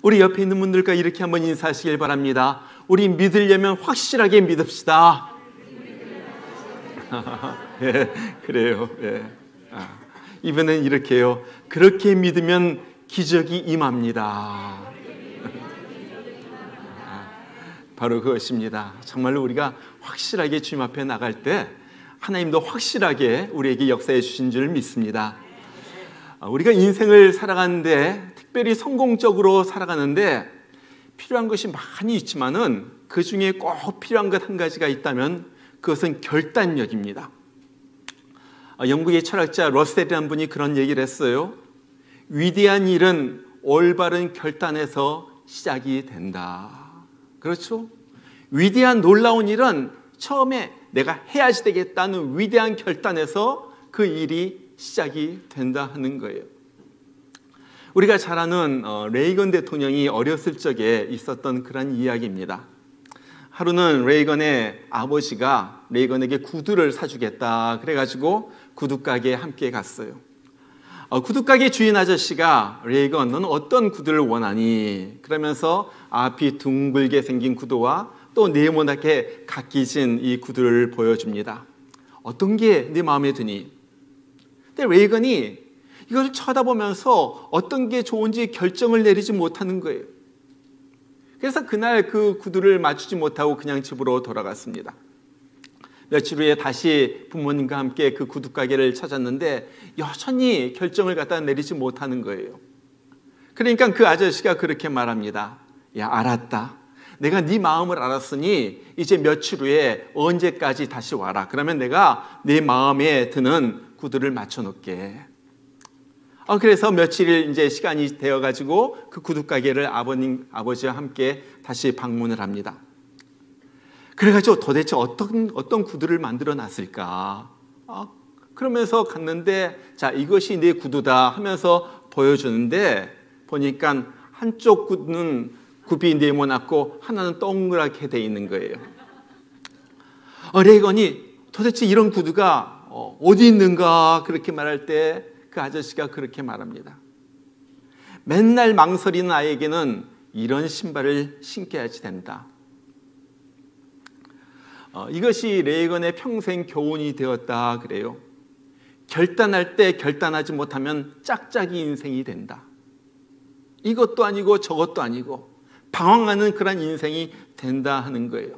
우리 옆에 있는 분들과 이렇게 한번 인사하시길 바랍니다. 우리 믿으려면 확실하게 믿읍시다. 예, 그래요. 예. 이번엔 이렇게요. 그렇게 믿으면 기적이 임합니다. 바로 그것입니다. 정말로 우리가 확실하게 주님 앞에 나갈 때 하나님도 확실하게 우리에게 역사해 주신 줄 믿습니다. 우리가 인생을 살아가는데, 특별히 성공적으로 살아가는데 필요한 것이 많이 있지만은 그 중에 꼭 필요한 것 한 가지가 있다면 그것은 결단력입니다. 영국의 철학자 러셀이라는 분이 그런 얘기를 했어요. 위대한 일은 올바른 결단에서 시작이 된다. 그렇죠? 위대한 놀라운 일은 처음에 내가 해야지 되겠다는 위대한 결단에서 그 일이 시작이 된다 하는 거예요. 우리가 잘 아는 레이건 대통령이 어렸을 적에 있었던 그런 이야기입니다. 하루는 레이건의 아버지가 레이건에게 구두를 사주겠다 그래가지고 구두가게에 함께 갔어요. 구두가게 주인 아저씨가 레이건, 너는 어떤 구두를 원하니? 그러면서 앞이 둥글게 생긴 구두와 또 네모나게 각기진 이 구두를 보여줍니다. 어떤 게 네 마음에 드니? 근데 레이건이 이걸 쳐다보면서 어떤 게 좋은지 결정을 내리지 못하는 거예요. 그래서 그날 그 구두를 맞추지 못하고 그냥 집으로 돌아갔습니다. 며칠 후에 다시 부모님과 함께 그 구두가게를 찾았는데 여전히 결정을 갖다 내리지 못하는 거예요. 그러니까 그 아저씨가 그렇게 말합니다. 야, 알았다. 내가 네 마음을 알았으니 이제 며칠 후에 언제까지 다시 와라. 그러면 내가 네 마음에 드는 구두를 맞춰놓게. 그래서 며칠 이제 시간이 되어가지고 그 구두가게를 아버지와 함께 다시 방문을 합니다. 그래가지고 도대체 어떤 구두를 만들어 놨을까? 그러면서 갔는데, 자, 이것이 네 구두다 하면서 보여주는데, 보니까 한쪽 구두는 굽이 네모났고 하나는 동그랗게 돼 있는 거예요. 레이건이 도대체 이런 구두가 어디 있는가 그렇게 말할 때 그 아저씨가 그렇게 말합니다. 맨날 망설이는 아이에게는 이런 신발을 신겨야지 된다. 이것이 레이건의 평생 교훈이 되었다 그래요. 결단할 때 결단하지 못하면 짝짝이 인생이 된다. 이것도 아니고 저것도 아니고 방황하는 그런 인생이 된다 하는 거예요.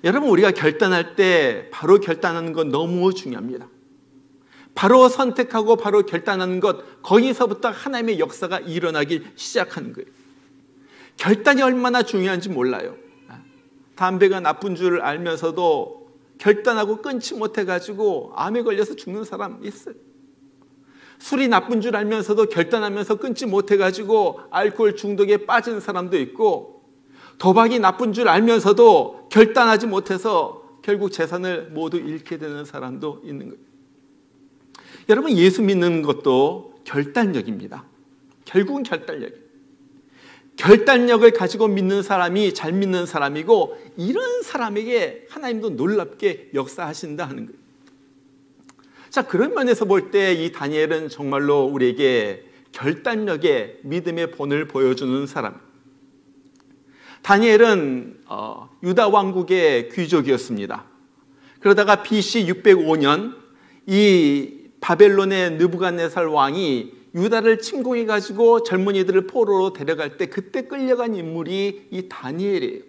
여러분, 우리가 결단할 때 바로 결단하는 건 너무 중요합니다. 바로 선택하고 바로 결단하는 것, 거기서부터 하나님의 역사가 일어나기 시작하는 거예요. 결단이 얼마나 중요한지 몰라요. 담배가 나쁜 줄 알면서도 결단하고 끊지 못해가지고 암에 걸려서 죽는 사람 있어요. 술이 나쁜 줄 알면서도 결단하면서 끊지 못해가지고 알코올 중독에 빠진 사람도 있고, 도박이 나쁜 줄 알면서도 결단하지 못해서 결국 재산을 모두 잃게 되는 사람도 있는 거예요. 여러분, 예수 믿는 것도 결단력입니다. 결국은 결단력이에요. 결단력을 가지고 믿는 사람이 잘 믿는 사람이고, 이런 사람에게 하나님도 놀랍게 역사하신다 하는 거예요. 자, 그런 면에서 볼 때 이 다니엘은 정말로 우리에게 결단력의 믿음의 본을 보여주는 사람. 다니엘은 유다 왕국의 귀족이었습니다. 그러다가 BC 605년 이 바벨론의 느부갓네살 왕이 유다를 침공해가지고 젊은이들을 포로로 데려갈 때 그때 끌려간 인물이 이 다니엘이에요.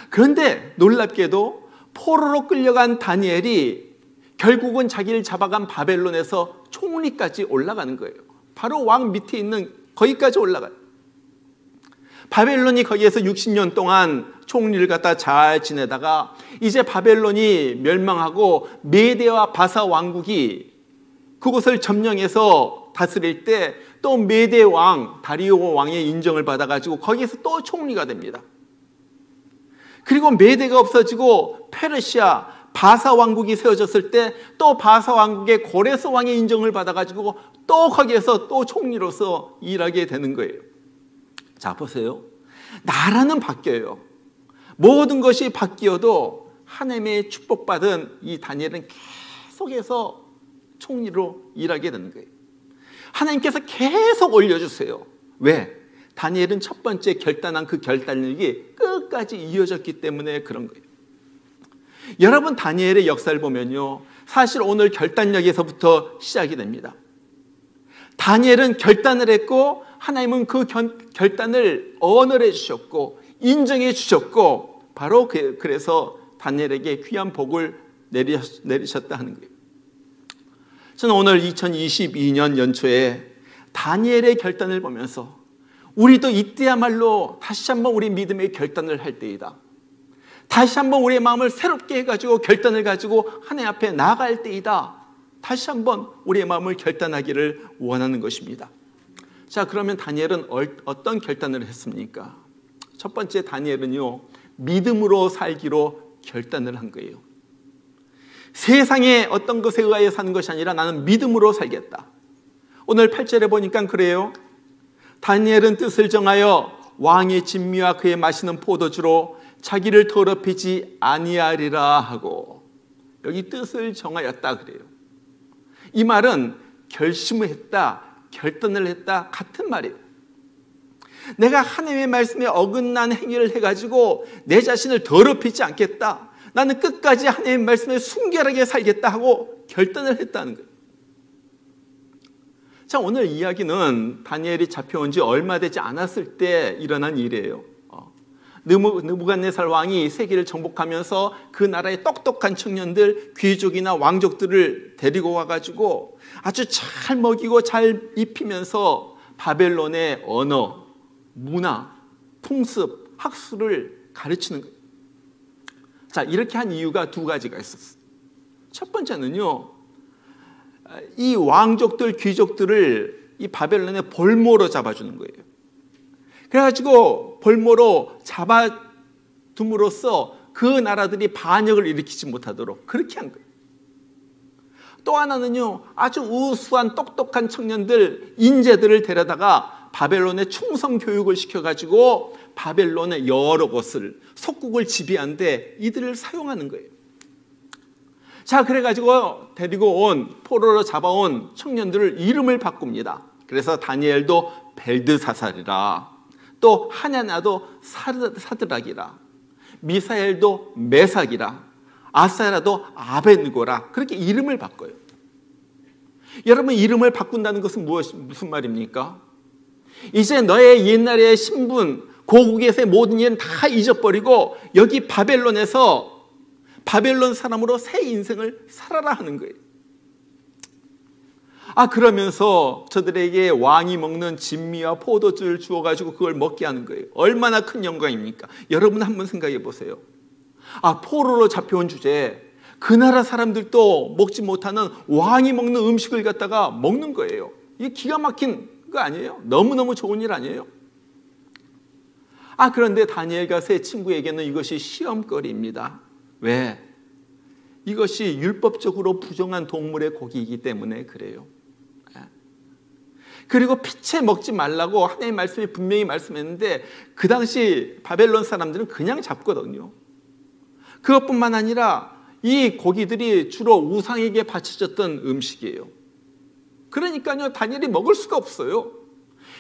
그런데 놀랍게도 포로로 끌려간 다니엘이 결국은 자기를 잡아간 바벨론에서 총리까지 올라가는 거예요. 바로 왕 밑에 있는 거기까지 올라가요. 바벨론이 거기에서 60년 동안 총리를 갖다 잘 지내다가 이제 바벨론이 멸망하고 메대와 바사 왕국이 그곳을 점령해서 다스릴 때 또 메대 왕 다리오 왕의 인정을 받아가지고 거기에서 또 총리가 됩니다. 그리고 메대가 없어지고 페르시아 바사 왕국이 세워졌을 때 또 바사 왕국의 고레스 왕의 인정을 받아가지고 또 거기에서 또 총리로서 일하게 되는 거예요. 자, 보세요. 나라는 바뀌어요. 모든 것이 바뀌어도 하나님의 축복받은 이 다니엘은 계속해서 총리로 일하게 되는 거예요. 하나님께서 계속 올려주세요. 왜? 다니엘은 첫 번째 결단한 그 결단력이 끝까지 이어졌기 때문에 그런 거예요. 여러분, 다니엘의 역사를 보면요, 사실 오늘 결단력에서부터 시작이 됩니다. 다니엘은 결단을 했고 하나님은 그 결단을 언어해 주셨고 인정해 주셨고, 바로 그래서 다니엘에게 귀한 복을 내리셨다 하는 거예요. 저는 오늘 2022년 연초에 다니엘의 결단을 보면서 우리도 이때야말로 다시 한번 우리 믿음의 결단을 할 때이다. 다시 한번 우리의 마음을 새롭게 해가지고 결단을 가지고 하나님 앞에 나아갈 때이다. 다시 한번 우리의 마음을 결단하기를 원하는 것입니다. 자, 그러면 다니엘은 어떤 결단을 했습니까? 첫 번째, 다니엘은요, 믿음으로 살기로 결단을 한 거예요. 세상의 어떤 것에 의하여 사는 것이 아니라 나는 믿음으로 살겠다. 오늘 8절에 보니까 그래요. 다니엘은 뜻을 정하여 왕의 진미와 그의 마시는 포도주로 자기를 더럽히지 아니하리라 하고, 여기 뜻을 정하였다 그래요. 이 말은 결심을 했다, 결단을 했다 같은 말이에요. 내가 하나님의 말씀에 어긋난 행위를 해가지고 내 자신을 더럽히지 않겠다, 나는 끝까지 하나님의 말씀에 순결하게 살겠다 하고 결단을 했다는 거예요. 자, 오늘 이야기는 다니엘이 잡혀온 지 얼마 되지 않았을 때 일어난 일이에요. 느부갓네살 왕이 세계를 정복하면서 그 나라의 똑똑한 청년들, 귀족이나 왕족들을 데리고 와가지고 아주 잘 먹이고 잘 입히면서 바벨론의 언어, 문화, 풍습, 학술을 가르치는 거예요. 자, 이렇게 한 이유가 두 가지가 있었어요. 첫 번째는요, 이 왕족들, 귀족들을 이 바벨론의 볼모로 잡아주는 거예요. 그래가지고 볼모로 잡아둠으로써 그 나라들이 반역을 일으키지 못하도록 그렇게 한 거예요. 또 하나는요, 아주 우수한 똑똑한 청년들, 인재들을 데려다가 바벨론에 충성 교육을 시켜가지고 바벨론의 여러 곳을, 속국을 지배하는데 이들을 사용하는 거예요. 자, 그래가지고 데리고 온, 포로로 잡아온 청년들을 이름을 바꿉니다. 그래서 다니엘도 벨드사살이라, 또 하냐나도 사드락이라, 미사엘도 메삭이라, 아사라도 아벤고라, 그렇게 이름을 바꿔요. 여러분, 이름을 바꾼다는 것은 무슨 말입니까? 이제 너의 옛날의 신분, 고국에서의 모든 일은 다 잊어버리고 여기 바벨론에서 바벨론 사람으로 새 인생을 살아라 하는 거예요. 그러면서 저들에게 왕이 먹는 진미와 포도주를 주어가지고 그걸 먹게 하는 거예요. 얼마나 큰 영광입니까? 여러분 한번 생각해 보세요. 포로로 잡혀온 주제에 그 나라 사람들도 먹지 못하는 왕이 먹는 음식을 갖다가 먹는 거예요. 이게 기가 막힌 거 아니에요? 너무너무 좋은 일 아니에요? 그런데 다니엘과 세 친구에게는 이것이 시험거리입니다. 왜? 이것이 율법적으로 부정한 동물의 고기이기 때문에 그래요. 그리고 피채 먹지 말라고 하나님의 말씀에 분명히 말씀했는데 그 당시 바벨론 사람들은 그냥 잡거든요. 그것뿐만 아니라 이 고기들이 주로 우상에게 바쳐졌던 음식이에요. 그러니까요, 다니엘이 먹을 수가 없어요.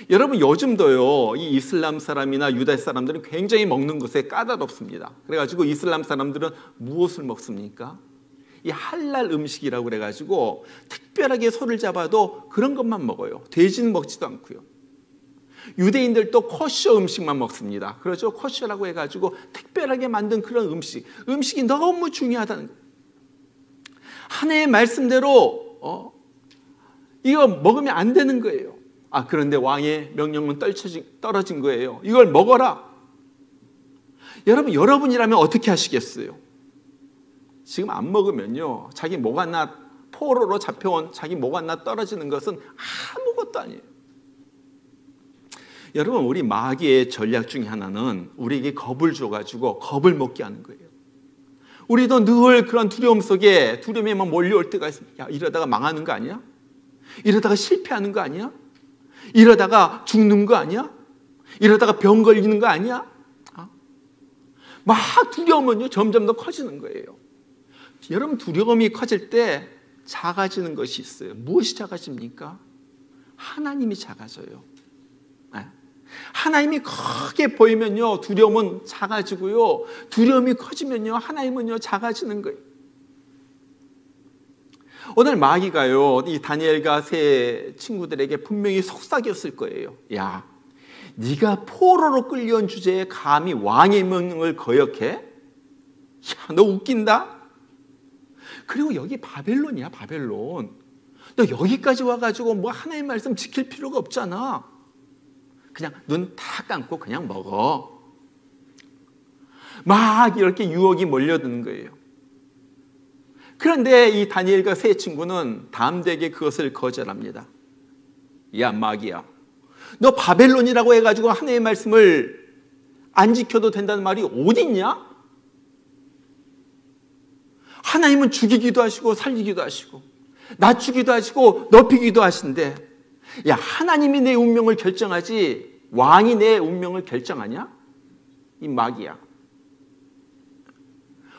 여러분, 요즘도요, 이 이슬람 사람이나 유다 사람들은 굉장히 먹는 것에 까다롭습니다. 그래가지고 이슬람 사람들은 무엇을 먹습니까? 이 할랄 음식이라고 그래가지고 특별하게 소를 잡아도 그런 것만 먹어요. 돼지는 먹지도 않고요. 유대인들도 코셔 음식만 먹습니다. 그렇죠? 코셔라고 해가지고 특별하게 만든 그런 음식이 너무 중요하다는 거예요. 하나님의 말씀대로 이거 먹으면 안 되는 거예요. 그런데 왕의 명령은 떨어진 거예요. 이걸 먹어라. 여러분이라면 어떻게 하시겠어요? 지금 안 먹으면요, 자기 목 하나, 포로로 잡혀온 자기 목 하나 떨어지는 것은 아무것도 아니에요. 여러분, 우리 마귀의 전략 중에 하나는 우리에게 겁을 줘가지고 겁을 먹게 하는 거예요. 우리도 늘 그런 두려움 속에, 두려움에만 몰려올 때가 있습니다. 야, 이러다가 망하는 거 아니야? 이러다가 실패하는 거 아니야? 이러다가 죽는 거 아니야? 이러다가 병 걸리는 거 아니야? 막 두려움은요, 점점 더 커지는 거예요. 여러분, 두려움이 커질 때 작아지는 것이 있어요. 무엇이 작아집니까? 하나님이 작아져요. 하나님이 크게 보이면요, 두려움은 작아지고요, 두려움이 커지면요, 하나님은요, 작아지는 거예요. 오늘 마귀가요, 이 다니엘과 세 친구들에게 분명히 속삭였을 거예요. 야, 네가 포로로 끌려온 주제에 감히 왕의 명령을 거역해? 야, 너 웃긴다? 그리고 여기 바벨론이야, 바벨론. 너 여기까지 와가지고 뭐 하나님 말씀 지킬 필요가 없잖아. 그냥 눈 다 감고 그냥 먹어. 막 이렇게 유혹이 몰려드는 거예요. 그런데 이 다니엘과 세 친구는 담대하게 그것을 거절합니다. 야, 마귀야, 너 바벨론이라고 해가지고 하나님의 말씀을 안 지켜도 된다는 말이 어딨냐? 하나님은 죽이기도 하시고 살리기도 하시고 낮추기도 하시고 높이기도 하신데, 야, 하나님이 내 운명을 결정하지 왕이 내 운명을 결정하냐? 이 마귀야.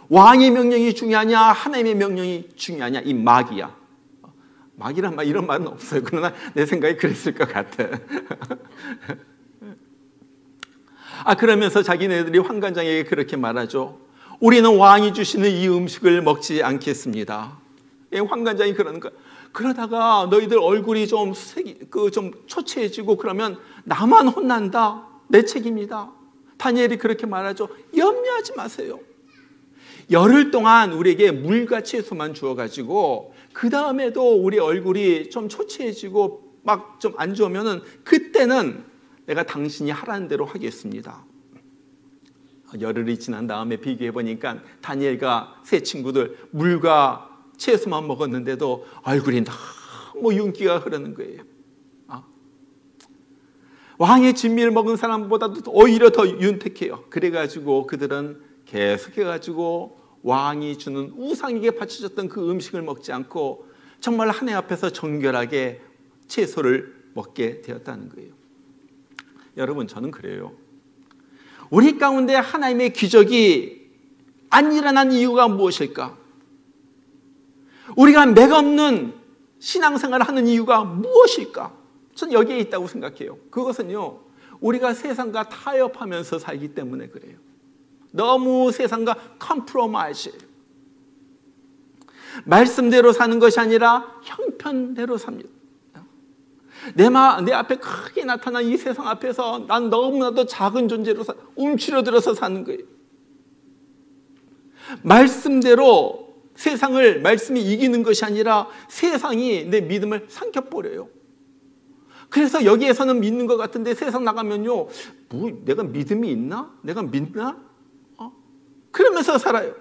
왕의 명령이 중요하냐, 하나님의 명령이 중요하냐? 이 마귀야. 마귀란 말, 이런 말은 없어요. 그러나 내 생각에 그랬을 것 같아. 그러면서 자기네들이 환관장에게 그렇게 말하죠. 우리는 왕이 주시는 이 음식을 먹지 않겠습니다. 환관장이 그러는 거야. 그러다가 너희들 얼굴이 좀 초췌해지고 그러면 나만 혼난다. 내 책임이다. 다니엘이 그렇게 말하죠. 염려하지 마세요. 열흘 동안 우리에게 물과 채소만 주어가지고 그 다음에도 우리 얼굴이 좀 초췌해지고 막 좀 안 좋으면은 그때는 내가 당신이 하라는 대로 하겠습니다. 열흘이 지난 다음에 비교해 보니까 다니엘과 세 친구들 물과 채소만 먹었는데도 얼굴이 너무 윤기가 흐르는 거예요. 왕의 진미를 먹은 사람보다도 오히려 더 윤택해요. 그래가지고 그들은 계속해가지고 왕이 주는 우상에게 바쳐졌던 그 음식을 먹지 않고 정말 하나님 앞에서 정결하게 채소를 먹게 되었다는 거예요. 여러분, 저는 그래요. 우리 가운데 하나님의 기적이 안 일어난 이유가 무엇일까? 우리가 맥없는 신앙생활을 하는 이유가 무엇일까? 저는 여기에 있다고 생각해요. 그것은요, 우리가 세상과 타협하면서 살기 때문에 그래요. 너무 세상과 컴프로마이즈, 말씀대로 사는 것이 아니라 형편대로 삽니다. 내 앞에 크게 나타난 이 세상 앞에서 난 너무나도 작은 존재로 움츠러들어서 사는 거예요. 말씀대로 세상을 말씀이 이기는 것이 아니라 세상이 내 믿음을 삼켜버려요. 그래서 여기에서는 믿는 것 같은데 세상 나가면요, 뭐 내가 믿음이 있나? 내가 믿나? 그러면서 살아요.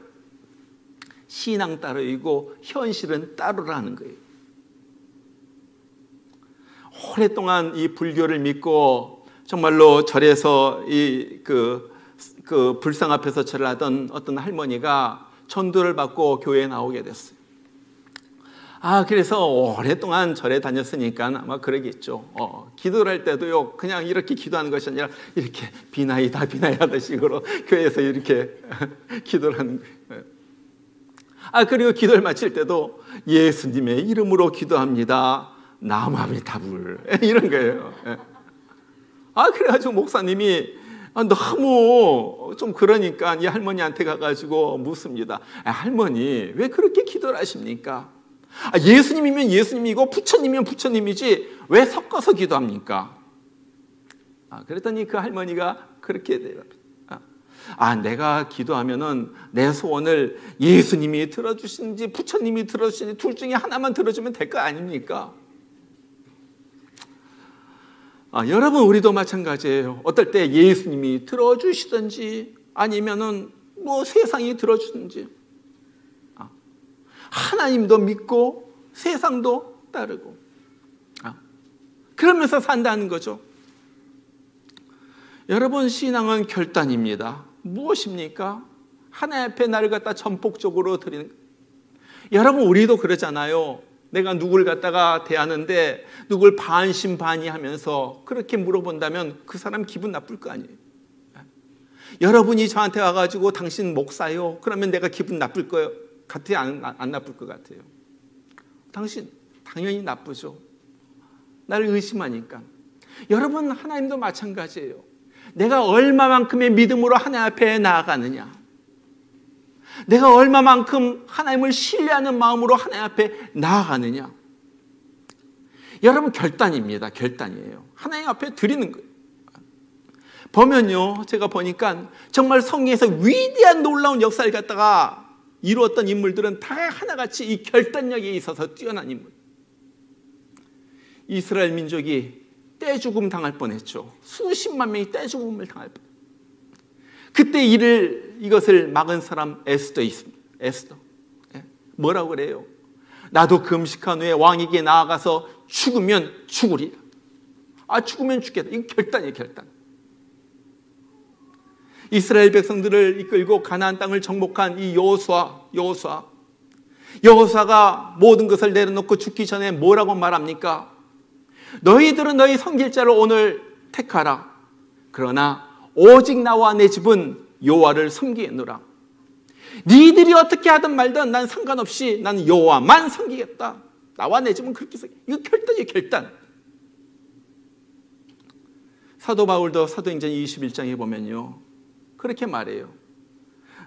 신앙 따로이고 현실은 따로라는 거예요. 오랫동안 이 불교를 믿고 정말로 절에서 그 불상 앞에서 절을 하던 어떤 할머니가 전도를 받고 교회에 나오게 됐어요. 그래서 오랫동안 절에 다녔으니까 아마 그러겠죠. 기도를 할 때도요, 그냥 이렇게 기도하는 것이 아니라 이렇게 비나이다 비나이다 식으로 교회에서 이렇게 기도를 하는 거예요. 그리고 기도를 마칠 때도 예수님의 이름으로 기도합니다. 나마비타불 이런 거예요. 그래가지고 목사님이 너무 좀 그러니까 이 할머니한테 가가지고 묻습니다. 할머니, 왜 그렇게 기도를 하십니까? 예수님이면 예수님이고 부처님이면 부처님이지 왜 섞어서 기도합니까? 그랬더니 그 할머니가 그렇게 대답합니다. 내가 기도하면은 내 소원을 예수님이 들어주시는지 부처님이 들어주시는지 둘 중에 하나만 들어주면 될 거 아닙니까? 여러분, 우리도 마찬가지예요. 어떨 때 예수님이 들어주시든지 아니면은 뭐 세상이 들어주든지, 하나님도 믿고 세상도 따르고 그러면서 산다는 거죠. 여러분, 신앙은 결단입니다. 무엇입니까? 하나님 앞에 나를 갖다 전폭적으로 드리는. 여러분, 우리도 그러잖아요. 내가 누구를 갖다가 대하는데 누굴 반신반의하면서 그렇게 물어본다면 그 사람 기분 나쁠 거 아니에요. 여러분이 저한테 와가지고 당신 목사요, 그러면 내가 기분 나쁠 거예요? 같아요? 안 나쁠 것 같아요? 당신 당연히 나쁘죠. 나를 의심하니까. 여러분, 하나님도 마찬가지예요. 내가 얼마만큼의 믿음으로 하나님 앞에 나아가느냐, 내가 얼마만큼 하나님을 신뢰하는 마음으로 하나님 앞에 나아가느냐. 여러분, 결단입니다. 결단이에요. 하나님 앞에 드리는 거예요. 보면요, 제가 보니까 정말 성경에서 위대한 놀라운 역사를 갖다가 이루었던 인물들은 다 하나같이 이 결단력에 있어서 뛰어난 인물. 이스라엘 민족이 떼죽음 당할 뻔했죠. 수십만 명이 떼죽음을 당할 뻔. 그때 이것을 막은 사람 에스더 있습니다. 에스더. 뭐라고 그래요? 나도 금식한 후에 왕에게 나아가서 죽으면 죽으리라. 죽으면 죽겠다. 이건 결단이에요, 결단. 이스라엘 백성들을 이끌고 가나안 땅을 정복한 이 여호수아가 모든 것을 내려놓고 죽기 전에 뭐라고 말합니까? 너희들은 너희 성길자를 오늘 택하라. 그러나 오직 나와 내 집은 여호와를 섬기겠노라. 니들이 어떻게 하든 말든 난 상관없이 나는 여호와만 섬기겠다. 나와 내 집은 그렇게 섬기. 이거 결단이에요, 결단. 사도 바울도 사도행전 21장에 보면요, 그렇게 말해요.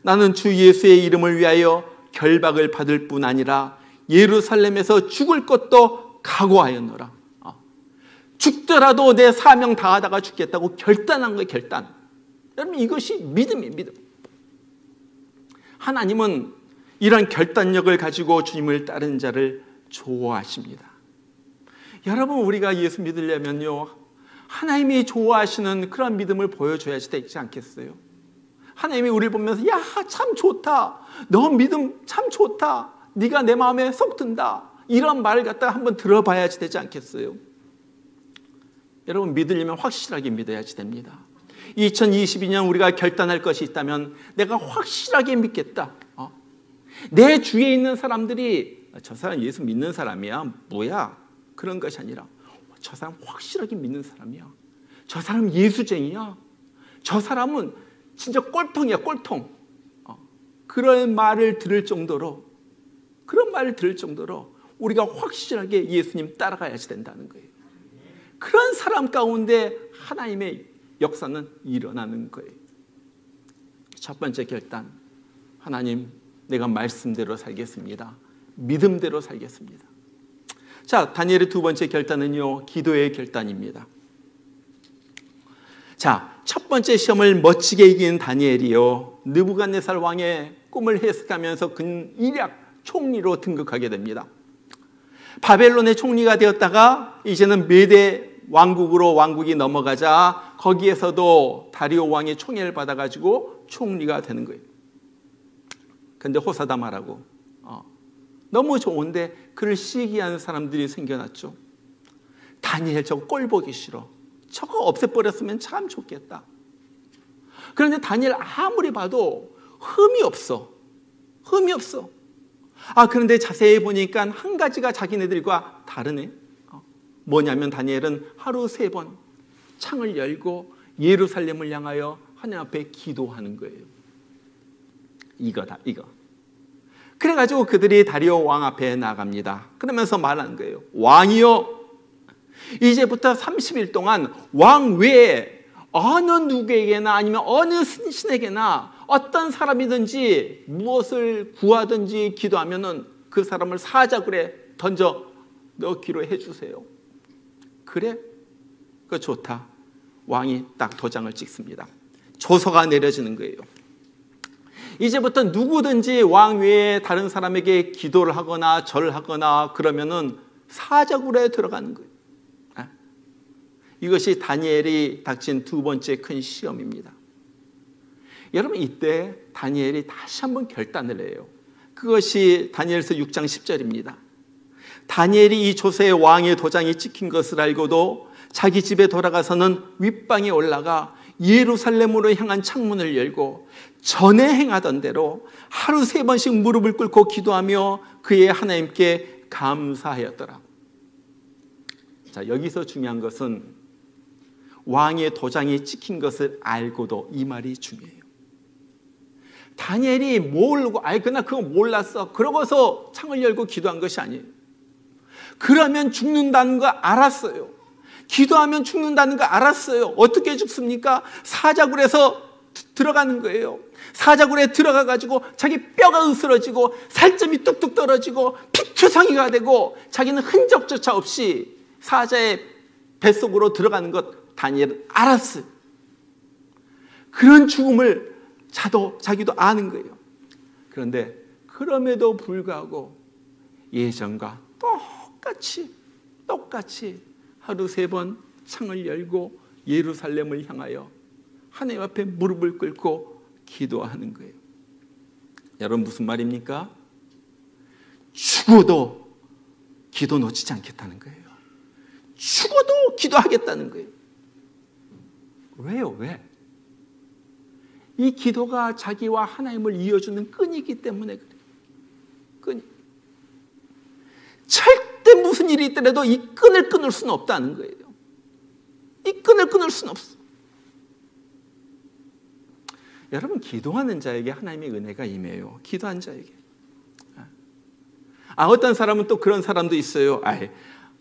나는 주 예수의 이름을 위하여 결박을 받을 뿐 아니라 예루살렘에서 죽을 것도 각오하였노라. 죽더라도 내 사명 다하다가 죽겠다고 결단한 거예요, 결단. 여러분, 이것이 믿음이에요, 믿음. 하나님은 이런 결단력을 가지고 주님을 따르는 자를 좋아하십니다. 여러분, 우리가 예수 믿으려면요, 하나님이 좋아하시는 그런 믿음을 보여줘야지 되지 않겠어요? 하나님이 우리를 보면서 야, 참 좋다. 너 믿음 참 좋다. 네가 내 마음에 쏙 든다. 이런 말을 갖다가 한번 들어봐야지 되지 않겠어요? 여러분, 믿으려면 확실하게 믿어야지 됩니다. 2022년 우리가 결단할 것이 있다면 내가 확실하게 믿겠다. 내 주위에 있는 사람들이 저 사람 예수 믿는 사람이야, 뭐야, 그런 것이 아니라 저 사람 확실하게 믿는 사람이야. 저 사람 예수쟁이야. 저 사람은 진짜 꼴통이야, 꼴통. 그런 말을 들을 정도로 우리가 확실하게 예수님 따라가야지 된다는 거예요. 그런 사람 가운데 하나님의 역사는 일어나는 거예요. 첫 번째 결단, 하나님, 내가 말씀대로 살겠습니다. 믿음대로 살겠습니다. 자, 다니엘의 두 번째 결단은요, 기도의 결단입니다. 자, 첫 번째 시험을 멋지게 이긴 다니엘이요, 느부갓네살 왕의 꿈을 해석하면서 근일약 총리로 등극하게 됩니다. 바벨론의 총리가 되었다가 이제는 메대 왕국으로 왕국이 넘어가자 거기에서도 다리오 왕의 총애를 받아가지고 총리가 되는 거예요. 그런데 호사다마라고 너무 좋은데 그를 시기하는 사람들이 생겨났죠. 다니엘 저거 꼴 보기 싫어. 저거 없애버렸으면 참 좋겠다. 그런데 다니엘 아무리 봐도 흠이 없어. 그런데 자세히 보니까 한 가지가 자기네들과 다르네. 뭐냐면 다니엘은 하루 3번 창을 열고 예루살렘을 향하여 하나님 앞에 기도하는 거예요. 이거다, 이거. 그래가지고 그들이 다리오 왕 앞에 나갑니다. 그러면서 말하는 거예요. 왕이여, 이제부터 30일 동안 왕 외에 어느 누구에게나 아니면 어느 신에게나 어떤 사람이든지 무엇을 구하든지 기도하면은 그 사람을 사자굴에 던져 넣기로 해주세요. 그래? 그거 좋다. 왕이 딱 도장을 찍습니다. 조서가 내려지는 거예요. 이제부터 누구든지 왕 외에 다른 사람에게 기도를 하거나 절을 하거나 그러면은 사자굴에 들어가는 거예요. 이것이 다니엘이 닥친 두 번째 큰 시험입니다. 여러분, 이때 다니엘이 다시 한번 결단을 해요. 그것이 다니엘서 6장 10절입니다. 다니엘이 이 조서에 왕의 도장이 찍힌 것을 알고도 자기 집에 돌아가서는 윗방에 올라가 예루살렘으로 향한 창문을 열고 전에 행하던 대로 하루 3번씩 무릎을 꿇고 기도하며 그의 하나님께 감사하였더라. 자, 여기서 중요한 것은 왕의 도장이 찍힌 것을 알고도, 이 말이 중요해요. 다니엘이 모르고, 그나 그거 몰랐어, 그러고서 창을 열고 기도한 것이 아니에요. 그러면 죽는다는 거 알았어요. 기도하면 죽는다는 거 알았어요. 어떻게 죽습니까? 사자굴에서 들어가는 거예요. 사자굴에 들어가 가지고 자기 뼈가 으스러지고 살점이 뚝뚝 떨어지고 피투성이가 되고 자기는 흔적조차 없이 사자의 뱃속으로 들어가는 것 다니엘은 알았어요. 그런 죽음을 자기도 아는 거예요. 그런데 그럼에도 불구하고 예전과 똑같이 하루 3번 창을 열고 예루살렘을 향하여 하나님 앞에 무릎을 꿇고 기도하는 거예요. 여러분 무슨 말입니까? 죽어도 기도 놓치지 않겠다는 거예요. 죽어도 기도하겠다는 거예요. 왜요? 왜? 이 기도가 자기와 하나님을 이어주는 끈이기 때문에 그래요. 끈이. 절대 무슨 일이 있더라도 이 끈을 끊을 수는 없다는 거예요. 이 끈을 끊을 수는 없어. 여러분 기도하는 자에게 하나님의 은혜가 임해요. 기도한 자에게. 어떤 사람은 또 그런 사람도 있어요.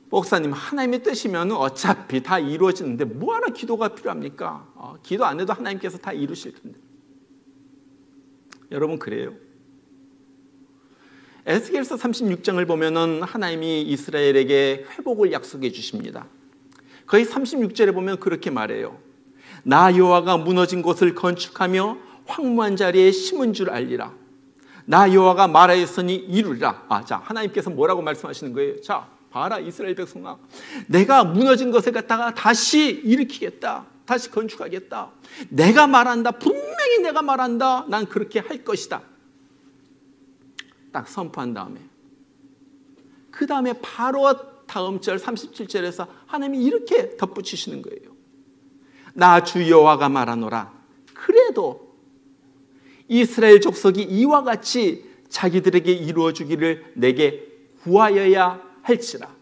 목사님 하나님의 뜻이면 어차피 다 이루어지는데 뭐하러 기도가 필요합니까? 기도 안 해도 하나님께서 다 이루실 텐데. 여러분 그래요. 에스겔서 36장을 보면은 하나님이 이스라엘에게 회복을 약속해 주십니다. 거의 36절에 보면 그렇게 말해요. 나 여호와가 무너진 곳을 건축하며 황무한 자리에 심은 줄 알리라. 나 여호와가 말하였으니 이루리라. 자, 하나님께서 뭐라고 말씀하시는 거예요? 자, 봐라 이스라엘 백성아, 내가 무너진 것을 갖다가 다시 일으키겠다. 다시 건축하겠다. 내가 말한다. 분명히 내가 말한다. 난 그렇게 할 것이다. 딱 선포한 다음에 그 다음에 바로 다음 절 37절에서 하나님이 이렇게 덧붙이시는 거예요. 나 주 여호와가 말하노라. 그래도 이스라엘 족속이 이와 같이 자기들에게 이루어주기를 내게 구하여야 할지라.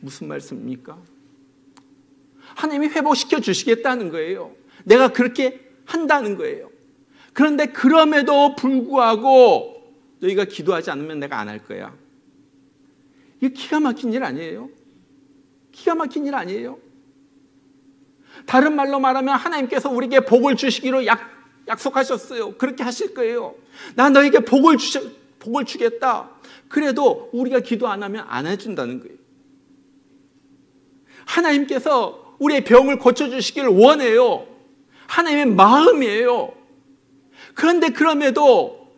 무슨 말씀입니까? 하나님이 회복시켜 주시겠다는 거예요. 내가 그렇게 한다는 거예요. 그런데 그럼에도 불구하고 너희가 기도하지 않으면 내가 안 할 거야. 이게 기가 막힌 일 아니에요? 기가 막힌 일 아니에요? 다른 말로 말하면 하나님께서 우리에게 복을 주시기로 약속하셨어요. 그렇게 하실 거예요. 나 너에게 복을 주겠다. 그래도 우리가 기도 안 하면 안 해준다는 거예요. 하나님께서 우리의 병을 고쳐주시기를 원해요. 하나님의 마음이에요. 그런데 그럼에도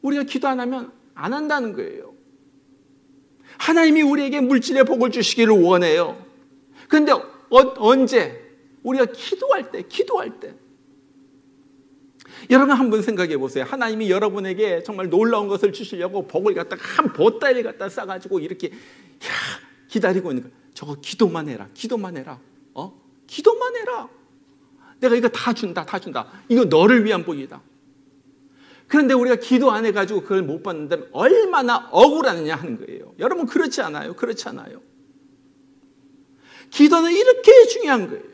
우리가 기도 안 하면 안 한다는 거예요. 하나님이 우리에게 물질의 복을 주시기를 원해요. 그런데 언제? 우리가 기도할 때. 여러분 한번 생각해 보세요. 하나님이 여러분에게 정말 놀라운 것을 주시려고 복을 갖다가 한 보따리를 갖다 싸가지고 이렇게 기다리고 있는 거예요. 저거 기도만 해라. 기도만 해라. 내가 이거 다 준다. 이거 너를 위한 복이다. 그런데 우리가 기도 안 해가지고 그걸 못 받는다면 얼마나 억울하느냐 하는 거예요. 여러분 그렇지 않아요? 기도는 이렇게 중요한 거예요.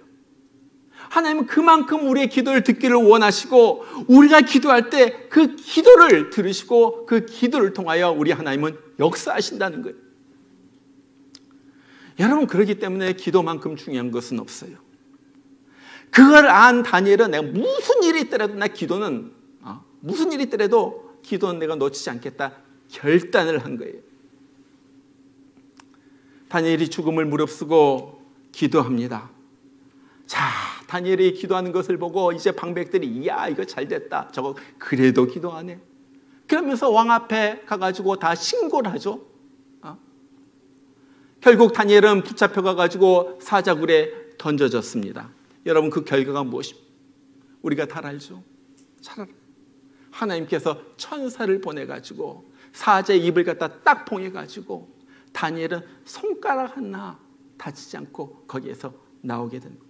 하나님은 그만큼 우리의 기도를 듣기를 원하시고 우리가 기도할 때 그 기도를 들으시고 그 기도를 통하여 우리 하나님은 역사하신다는 거예요. 여러분 그렇기 때문에 기도만큼 중요한 것은 없어요. 그걸 안 다니엘은 내가 무슨 일이 있더라도 기도는 내가 놓치지 않겠다 결단을 한 거예요. 다니엘이 죽음을 무릅쓰고 기도합니다. 자, 다니엘이 기도하는 것을 보고 이제 방백들이 이야 이거 잘 됐다. 저거 그래도 기도 안 해. 그러면서 왕 앞에 가가지고 다 신고를 하죠. 결국 다니엘은 붙잡혀 가가지고 사자굴에 던져졌습니다. 여러분 그 결과가 무엇입니까? 우리가 다 알죠. 잘 알아요. 하나님께서 천사를 보내가지고 사자의 입을 갖다 딱 봉해가지고 다니엘은 손가락 하나 다치지 않고 거기에서 나오게 된 거예요.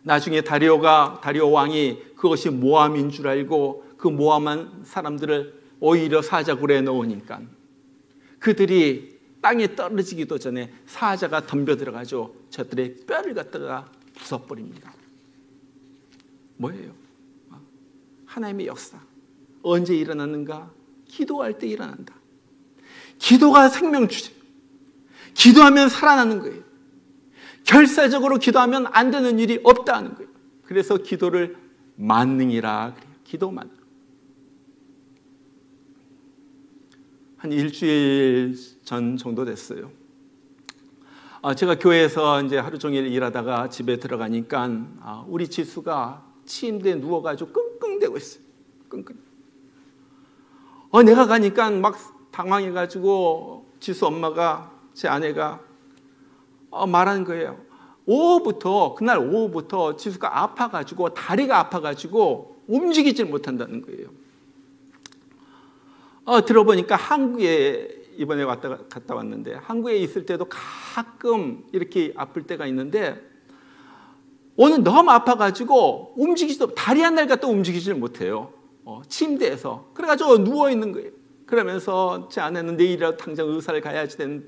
나중에 다리오 왕이 그것이 모함인 줄 알고 그 모함한 사람들을 오히려 사자굴에 넣으니까 그들이 땅에 떨어지기도 전에 사자가 덤벼 들어가죠. 저들의 뼈를 갖다가 부숴버립니다. 뭐예요? 하나님의 역사. 언제 일어났는가? 기도할 때 일어난다. 기도가 생명주제. 기도하면 살아나는 거예요. 결사적으로 기도하면 안 되는 일이 없다는 거예요. 그래서 기도를 만능이라 그래요. 기도 만능. 한 일주일 전 정도 됐어요. 제가 교회에서 이제 하루 종일 일하다가 집에 들어가니까 우리 지수가 침대에 누워가지고 끙끙대고 있어요. 끙끙. 내가 가니까 막 당황해가지고 지수 엄마가, 제 아내가 말하는 거예요. 그날 오후부터 지수가 아파가지고, 다리가 아파가지고 움직이질 못한다는 거예요. 들어보니까 한국에 이번에 갔다 왔는데, 한국에 있을 때도 가끔 이렇게 아플 때가 있는데, 오늘 너무 아파가지고 다리 한 날 갖다 움직이질 못해요. 침대에서. 그래가지고 누워있는 거예요. 그러면서 제 아내는 내일이라도 당장 의사를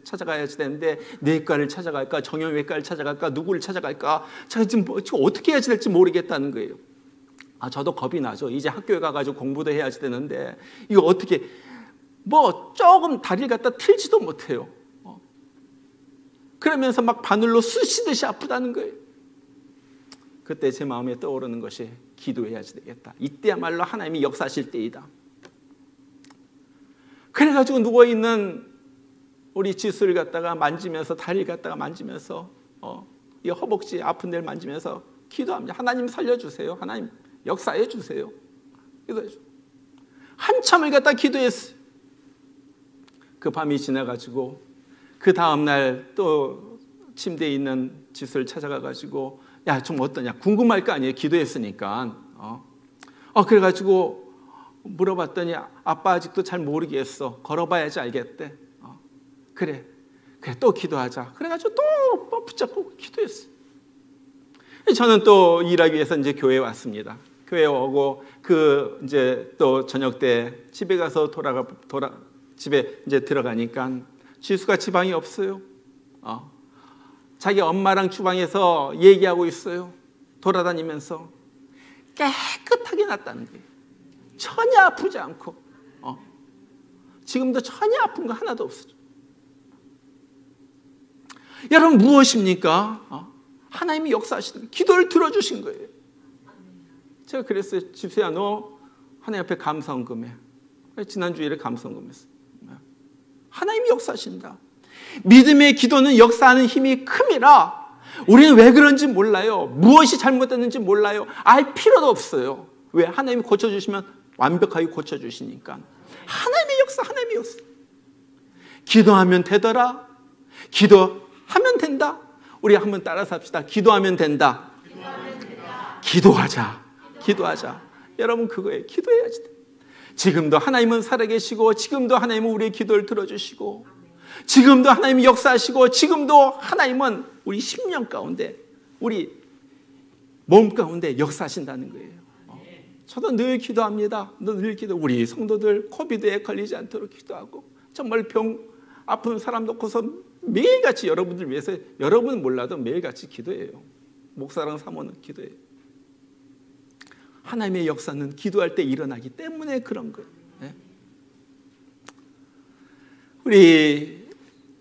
찾아가야지 되는데, 내과를 찾아갈까, 정형외과를 찾아갈까, 누구를 찾아갈까, 제가 지금 어떻게 해야지 될지 모르겠다는 거예요. 저도 겁이 나죠. 이제 학교에 가가지고 공부도 해야지 되는데, 이거 어떻게, 조금 다리를 갖다 틀지도 못해요. 그러면서 막 바늘로 쑤시듯이 아프다는 거예요. 그때 제 마음에 떠오르는 것이, 기도해야지 되겠다. 이때야말로 하나님이 역사하실 때이다. 그래가지고 누워있는 우리 지수를 갖다가 만지면서, 다리를 갖다가 만지면서, 이 허벅지 아픈 데를 만지면서 기도합니다. 하나님 살려주세요. 하나님 역사해 주세요. 한참을 갖다 기도했어요. 그 밤이 지나가지고 그 다음날 또 침대에 있는 지수를 찾아가가지고, 야, 좀 어떠냐, 궁금할 거 아니에요. 기도했으니까. 그래가지고 물어봤더니, 아빠 아직도 잘 모르겠어. 걸어봐야지 알겠대. 그래 또 기도하자. 그래가지고 또 붙잡고 기도했어요. 저는 또 일하기 위해서 이제 교회에 왔습니다. 교회에 오고, 이제 또 저녁 때 집에 가서 집에 이제 들어가니까 지수가 지방이 없어요. 자기 엄마랑 주방에서 얘기하고 있어요. 돌아다니면서. 깨끗하게 났다는 거예요. 전혀 아프지 않고, 지금도 전혀 아픈 거 하나도 없어요. 여러분, 무엇입니까? 하나님이 역사하시는 거예요. 기도를 들어주신 거예요. 제가 그랬어요. 지수야, 너 하나님 앞에 감사헌금해. 지난주일에 감사헌금했어요. 하나님이 역사하신다. 믿음의 기도는 역사하는 힘이 큼이라. 우리는 왜 그런지 몰라요. 무엇이 잘못됐는지 몰라요. 알 필요도 없어요. 왜? 하나님이 고쳐주시면 완벽하게 고쳐주시니까. 하나님의 역사. 기도하면 되더라. 기도하면 된다. 우리 한번 따라서 합시다. 기도하면 된다. 기도하자. 여러분, 그거예요. 기도해야지 돼. 지금도 하나님은 살아계시고, 지금도 하나님은 우리의 기도를 들어주시고, 지금도 하나님이 역사하시고, 지금도 하나님은 우리 심령 가운데, 우리 몸 가운데 역사하신다는 거예요. 저도 늘 기도합니다. 우리 성도들 코비드에 걸리지 않도록 기도하고, 정말 아픈 사람 놓고서 매일같이 여러분들 위해서, 여러분은 몰라도 매일같이 기도해요. 목사랑 사모는 기도해요. 하나님의 역사는 기도할 때 일어나기 때문에 그런 거예요. 우리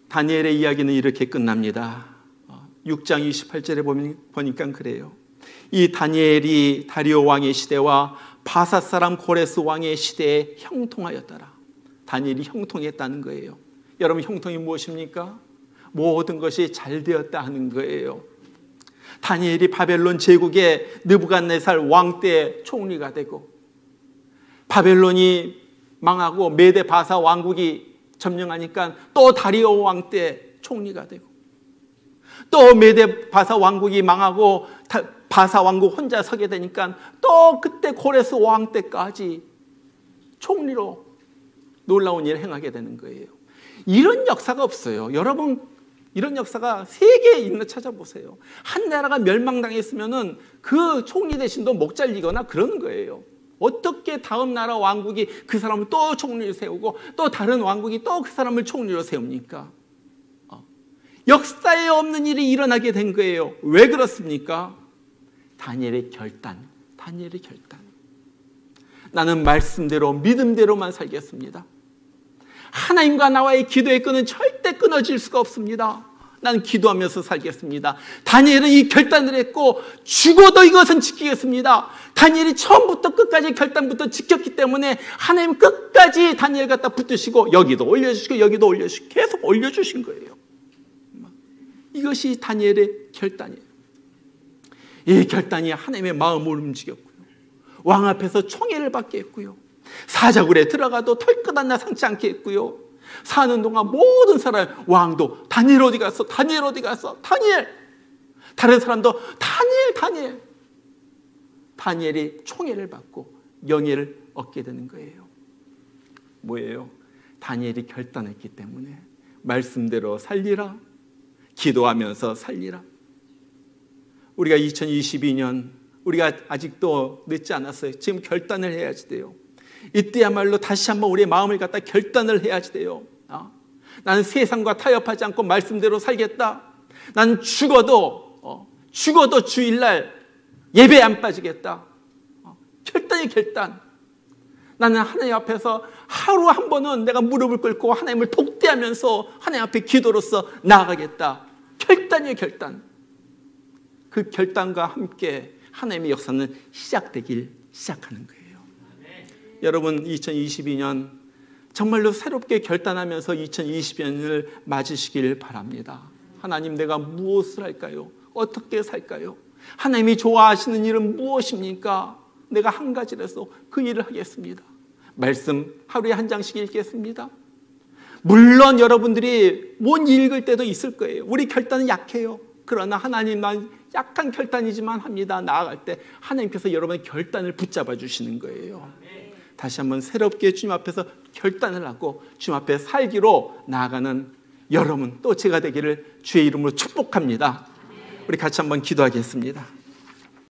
다니엘의 이야기는 이렇게 끝납니다. 6장 28절에 보니까 그래요. 이 다니엘이 다리오 왕의 시대와 바사 사람 고레스 왕의 시대에 형통하였더라. 다니엘이 형통했다는 거예요. 여러분, 형통이 무엇입니까? 모든 것이 잘 되었다 하는 거예요. 다니엘이 바벨론 제국의 느부갓네살 왕 때 총리가 되고, 바벨론이 망하고 메데 바사 왕국이 점령하니까 또 다리오 왕 때 총리가 되고, 또 메데 바사 왕국이 망하고 바사 왕국 혼자 서게 되니까 또 그때 고레스 왕 때까지 총리로 놀라운 일을 행하게 되는 거예요. 이런 역사가 없어요. 여러분, 이런 역사가 세계에 있는 찾아보세요. 한 나라가 멸망당했으면은 그 총리 대신도 목 잘리거나 그러는 거예요. 어떻게 다음 나라 왕국이 그 사람을 또 총리로 세우고, 또 다른 왕국이 또 그 사람을 총리로 세웁니까? 역사에 없는 일이 일어나게 된 거예요. 왜 그렇습니까? 다니엘의 결단. 나는 말씀대로, 믿음대로만 살겠습니다. 하나님과 나와의 기도의 끈은 절대 절대 끊어질 수가 없습니다. 나는 기도하면서 살겠습니다. 다니엘은 이 결단을 했고 죽어도 이것은 지키겠습니다. 다니엘이 처음부터 끝까지 결단부터 지켰기 때문에 하나님 끝까지 다니엘 갖다 붙드시고 여기도 올려주시고 여기도 올려주시고 계속 올려주신 거예요. 이것이 다니엘의 결단이에요. 이 결단이 하나님의 마음을 움직였고요. 왕 앞에서 총애를 받게 했고요. 사자굴에 들어가도 털끝 하나 상치 않게 했고요. 사는 동안 모든 사람, 왕도 다니엘 어디 갔어? 다니엘 어디 갔어? 다니엘! 다른 사람도 다니엘! 다니엘이 총애를 받고 영예를 얻게 되는 거예요. 뭐예요? 다니엘이 결단했기 때문에 말씀대로 살리라, 기도하면서 살리라. 우리가 2022년 우리가 아직도 늦지 않았어요. 지금 결단을 해야지 돼요. 이때야말로 다시 한번 우리의 마음을 갖다 결단을 해야지 돼요. 나는 세상과 타협하지 않고 말씀대로 살겠다. 나는 죽어도 주일날 예배에 안 빠지겠다. 결단이 결단. 나는 하나님 앞에서 하루 한 번은 내가 무릎을 꿇고 하나님을 독대하면서 하나님 앞에 기도로서 나아가겠다. 결단이에요, 결단. 그 결단과 함께 하나님의 역사는 시작하는 거예요. 여러분, 2022년 정말로 새롭게 결단하면서 2020년을 맞으시길 바랍니다. 하나님, 내가 무엇을 할까요? 어떻게 살까요? 하나님이 좋아하시는 일은 무엇입니까? 내가 한 가지라서 그 일을 하겠습니다. 말씀 하루에 한 장씩 읽겠습니다. 물론 여러분들이 못 읽을 때도 있을 거예요. 우리 결단은 약해요. 그러나 하나님만 약한 결단이지만 합니다. 나아갈 때 하나님께서 여러분의 결단을 붙잡아 주시는 거예요. 다시 한번 새롭게 주님 앞에서 결단을 하고 주님 앞에 살기로 나아가는 여러분 또 제가 되기를 주의 이름으로 축복합니다. 우리 같이 한번 기도하겠습니다.